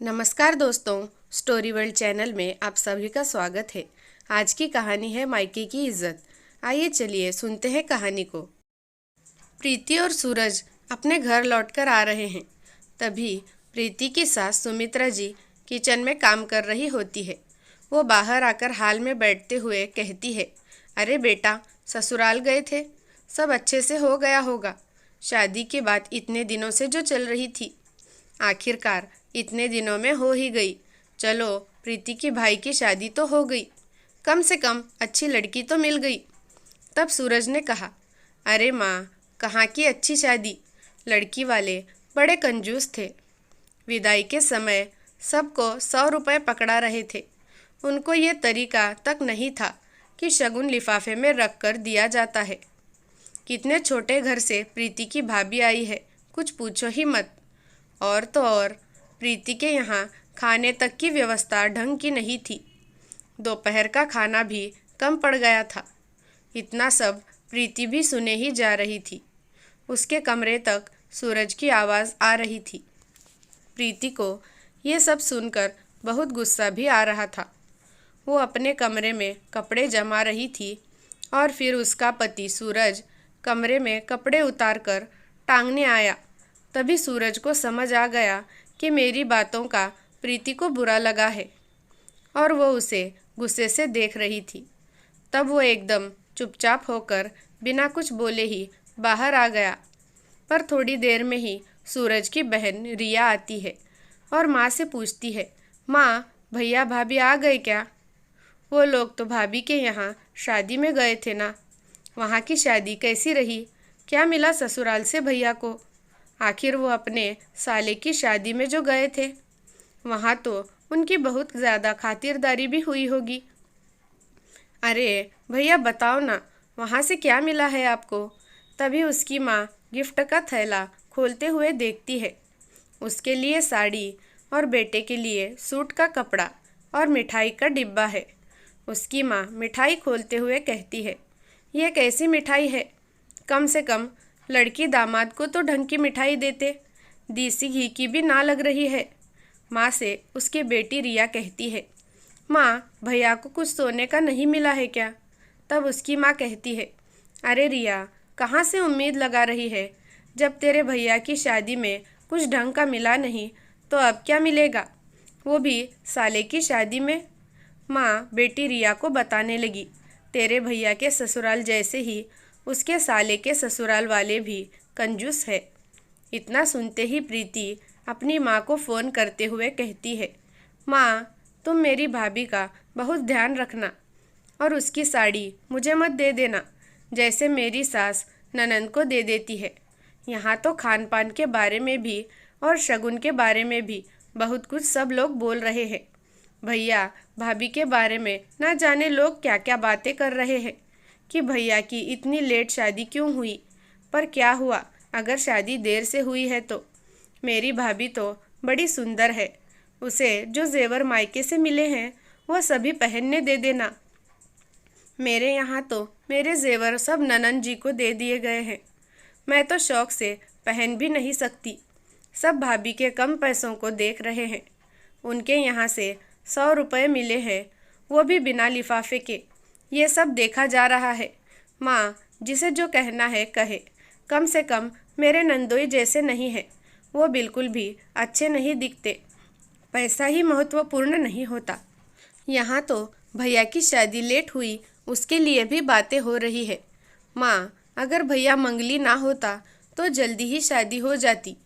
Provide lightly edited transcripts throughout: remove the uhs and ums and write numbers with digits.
नमस्कार दोस्तों, story world channel में आप सभी का स्वागत है। आज की कहानी है मायके की इज्जत। आइए चलिए सुनते हैं कहानी को। प्रीति और सूरज अपने घर लौटकर आ रहे हैं। तभी प्रीति की सास सुमित्रा जी किचन में काम कर रही होती है। वो बाहर आकर हाल में बैठते हुए कहती है, अरे बेटा, ससुराल गए थे? सब अच्छे से हो गया होगा। शादी की बात इतने दिनों से जो चल रही थी, आखिरकार इतने दिनों में हो ही गई। चलो, प्रीति की भाई की शादी तो हो गई, कम से कम अच्छी लड़की तो मिल गई। तब सूरज ने कहा, अरे माँ, कहाँ की अच्छी शादी, लड़की वाले बड़े कंजूस थे। विदाई के समय सबको 100 रुपये पकड़ा रहे थे। उनको ये तरीका तक नहीं था कि शगुन लिफाफे में रख कर दिया जाता है। कितने छोटे घर से प्रीति की भाभी आई है, कुछ पूछो ही मत। और तो और प्रीति के यहाँ खाने तक की व्यवस्था ढंग की नहीं थी। दोपहर का खाना भी कम पड़ गया था। इतना सब प्रीति भी सुने ही जा रही थी। उसके कमरे तक सूरज की आवाज़ आ रही थी। प्रीति को ये सब सुनकर बहुत गुस्सा भी आ रहा था। वो अपने कमरे में कपड़े जमा रही थी और फिर उसका पति सूरज कमरे में कपड़े उतार कर टांगने आया। तभी सूरज को समझ आ गया कि मेरी बातों का प्रीति को बुरा लगा है और वो उसे गुस्से से देख रही थी। तब वो एकदम चुपचाप होकर बिना कुछ बोले ही बाहर आ गया। पर थोड़ी देर में ही सूरज की बहन रिया आती है और माँ से पूछती है, माँ, भैया भाभी आ गए क्या? वो लोग तो भाभी के यहाँ शादी में गए थे ना। वहाँ की शादी कैसी रही? क्या मिला ससुराल से भैया को? आखिर वो अपने साले की शादी में जो गए थे, वहाँ तो उनकी बहुत ज़्यादा खातिरदारी भी हुई होगी। अरे भैया बताओ ना, वहाँ से क्या मिला है आपको? तभी उसकी माँ गिफ्ट का थैला खोलते हुए देखती है। उसके लिए साड़ी और बेटे के लिए सूट का कपड़ा और मिठाई का डिब्बा है। उसकी माँ मिठाई खोलते हुए कहती है, यह कैसी मिठाई है? कम से कम लड़की दामाद को तो ढंग की मिठाई देते, देसी घी की भी ना लग रही है। माँ से उसकी बेटी रिया कहती है, माँ, भैया को कुछ सोने का नहीं मिला है क्या? तब उसकी माँ कहती है, अरे रिया, कहाँ से उम्मीद लगा रही है? जब तेरे भैया की शादी में कुछ ढंग का मिला नहीं तो अब क्या मिलेगा, वो भी साले की शादी में? माँ बेटी रिया को बताने लगी, तेरे भैया के ससुराल जैसे ही उसके साले के ससुराल वाले भी कंजूस है। इतना सुनते ही प्रीति अपनी माँ को फ़ोन करते हुए कहती है, माँ, तुम मेरी भाभी का बहुत ध्यान रखना और उसकी साड़ी मुझे मत दे देना जैसे मेरी सास ननंद को दे देती है। यहाँ तो खान पान के बारे में भी और शगुन के बारे में भी बहुत कुछ सब लोग बोल रहे हैं। भैया भाभी के बारे में ना जाने लोग क्या क्या बातें कर रहे हैं कि भैया की इतनी लेट शादी क्यों हुई। पर क्या हुआ अगर शादी देर से हुई है तो? मेरी भाभी तो बड़ी सुंदर है, उसे जो जेवर मायके से मिले हैं वह सभी पहनने दे देना। मेरे यहाँ तो मेरे जेवर सब ननंद जी को दे दिए गए हैं। मैं तो शौक से पहन भी नहीं सकती। सब भाभी के कम पैसों को देख रहे हैं। उनके यहाँ से 100 रुपये मिले हैं, वो भी बिना लिफाफे के। ये सब देखा जा रहा है। माँ, जिसे जो कहना है कहे, कम से कम मेरे नंदोई जैसे नहीं है। वो बिल्कुल भी अच्छे नहीं दिखते। पैसा ही महत्वपूर्ण नहीं होता। यहाँ तो भैया की शादी लेट हुई, उसके लिए भी बातें हो रही है। माँ, अगर भैया मंगली ना होता तो जल्दी ही शादी हो जाती।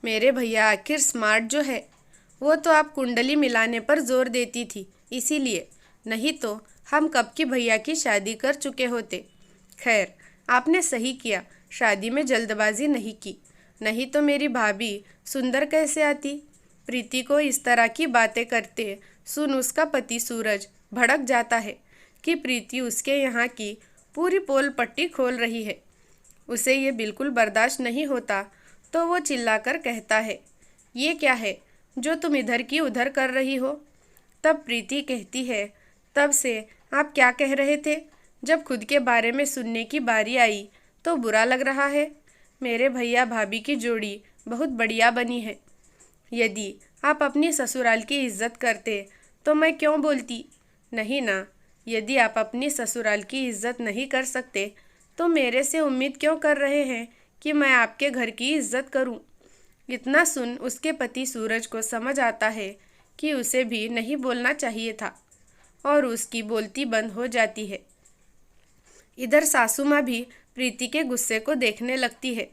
मेरे भैया आखिर स्मार्ट जो है, वो तो आप कुंडली मिलाने पर जोर देती थी, इसीलिए। नहीं तो हम कब की भैया की शादी कर चुके होते। खैर, आपने सही किया, शादी में जल्दबाजी नहीं की, नहीं तो मेरी भाभी सुंदर कैसे आती। प्रीति को इस तरह की बातें करते सुन उसका पति सूरज भड़क जाता है कि प्रीति उसके यहाँ की पूरी पोल पट्टी खोल रही है। उसे ये बिल्कुल बर्दाश्त नहीं होता तो वो चिल्लाकर कहता है, ये क्या है जो तुम इधर की उधर कर रही हो? तब प्रीति कहती है, तब से आप क्या कह रहे थे? जब खुद के बारे में सुनने की बारी आई तो बुरा लग रहा है। मेरे भैया भाभी की जोड़ी बहुत बढ़िया बनी है। यदि आप अपनी ससुराल की इज्जत करते तो मैं क्यों बोलती? नहीं ना। यदि आप अपनी ससुराल की इज्जत नहीं कर सकते तो मेरे से उम्मीद क्यों कर रहे हैं कि मैं आपके घर की इज्जत करूं? इतना सुन उसके पति सूरज को समझ आता है कि उसे भी नहीं बोलना चाहिए था और उसकी बोलती बंद हो जाती है। इधर सासू माँ भी प्रीति के गुस्से को देखने लगती है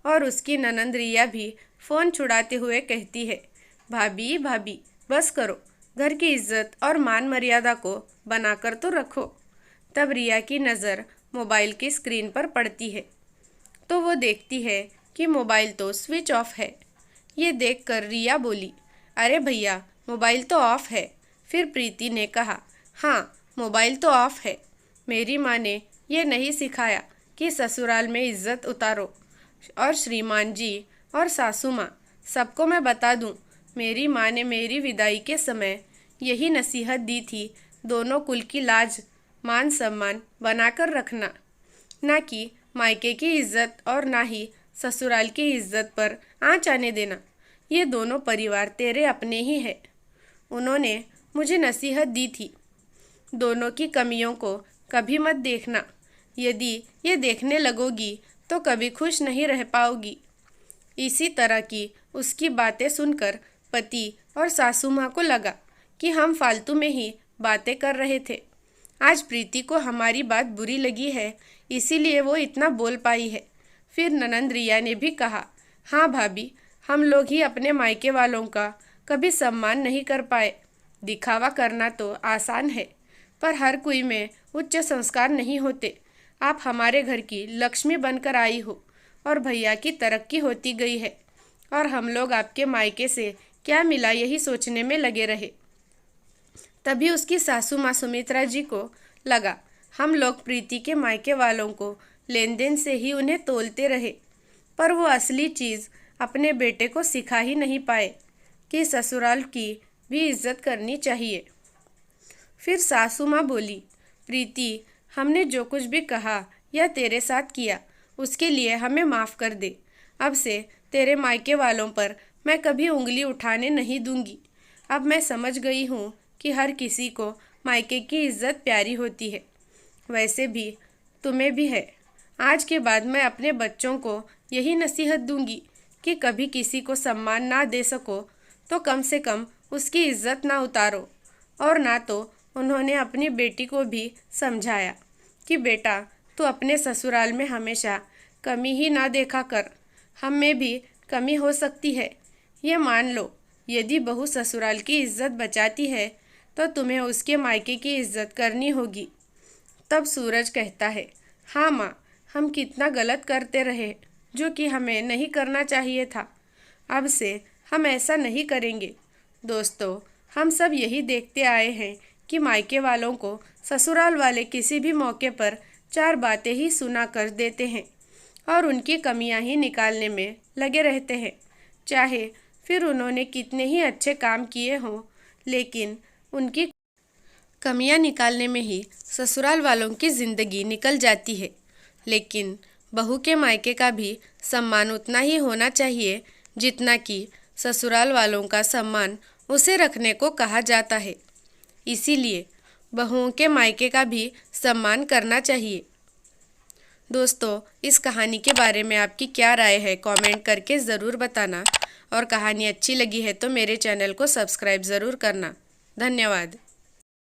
और उसकी ननंद रिया भी फ़ोन छुड़ाते हुए कहती है, भाभी भाभी बस करो, घर की इज्जत और मान मर्यादा को बनाकर तो रखो। तब रिया की नज़र मोबाइल की स्क्रीन पर पड़ती है तो वो देखती है कि मोबाइल तो स्विच ऑफ है। ये देखकर रिया बोली, अरे भैया मोबाइल तो ऑफ है। फिर प्रीति ने कहा, हाँ मोबाइल तो ऑफ है। मेरी माँ ने ये नहीं सिखाया कि ससुराल में इज्जत उतारो। और श्रीमान जी और सासू माँ सबको मैं बता दूँ, मेरी माँ ने मेरी विदाई के समय यही नसीहत दी थी, दोनों कुल की लाज मान सम्मान बनाकर रखना, ना कि मायके की इज्जत और ना ही ससुराल की इज्जत पर आँच आने देना। ये दोनों परिवार तेरे अपने ही हैं। उन्होंने मुझे नसीहत दी थी, दोनों की कमियों को कभी मत देखना। यदि ये देखने लगोगी तो कभी खुश नहीं रह पाओगी। इसी तरह की उसकी बातें सुनकर पति और सासू माँ को लगा कि हम फालतू में ही बातें कर रहे थे। आज प्रीति को हमारी बात बुरी लगी है, इसीलिए वो इतना बोल पाई है। फिर ननंद रिया ने भी कहा, हाँ भाभी, हम लोग ही अपने मायके वालों का कभी सम्मान नहीं कर पाए। दिखावा करना तो आसान है, पर हर कोई में उच्च संस्कार नहीं होते। आप हमारे घर की लक्ष्मी बनकर आई हो और भैया की तरक्की होती गई है और हम लोग आपके मायके से क्या मिला यही सोचने में लगे रहे। तभी उसकी सासू माँ सुमित्रा जी को लगा, हम लोग प्रीति के मायके वालों को लेन देन से ही उन्हें तोलते रहे, पर वो असली चीज़ अपने बेटे को सिखा ही नहीं पाए कि ससुराल की भी इज्जत करनी चाहिए। फिर सासू माँ बोली, प्रीति, हमने जो कुछ भी कहा या तेरे साथ किया उसके लिए हमें माफ़ कर दे। अब से तेरे मायके वालों पर मैं कभी उंगली उठाने नहीं दूंगी। अब मैं समझ गई हूँ कि हर किसी को मायके की इज्जत प्यारी होती है, वैसे भी तुम्हें भी है। आज के बाद मैं अपने बच्चों को यही नसीहत दूंगी कि कभी किसी को सम्मान ना दे सको तो कम से कम उसकी इज्जत ना उतारो। और ना तो उन्होंने अपनी बेटी को भी समझाया कि बेटा तू अपने ससुराल में हमेशा कमी ही ना देखा कर, हम में भी कमी हो सकती है। ये मान लो, यदि बहू ससुराल की इज्जत बचाती है तो तुम्हें उसके मायके की इज्जत करनी होगी। तब सूरज कहता है, हाँ माँ, हम कितना गलत करते रहे जो कि हमें नहीं करना चाहिए था। अब से हम ऐसा नहीं करेंगे। दोस्तों, हम सब यही देखते आए हैं कि मायके वालों को ससुराल वाले किसी भी मौके पर चार बातें ही सुना कर देते हैं और उनकी कमियां ही निकालने में लगे रहते हैं, चाहे फिर उन्होंने कितने ही अच्छे काम किए हों। लेकिन उनकी कमियां निकालने में ही ससुराल वालों की ज़िंदगी निकल जाती है। लेकिन बहू के मायके का भी सम्मान उतना ही होना चाहिए जितना कि ससुराल वालों का सम्मान उसे रखने को कहा जाता है। इसीलिए बहुओं के मायके का भी सम्मान करना चाहिए। दोस्तों, इस कहानी के बारे में आपकी क्या राय है कमेंट करके ज़रूर बताना, और कहानी अच्छी लगी है तो मेरे चैनल को सब्सक्राइब ज़रूर करना। धन्यवाद।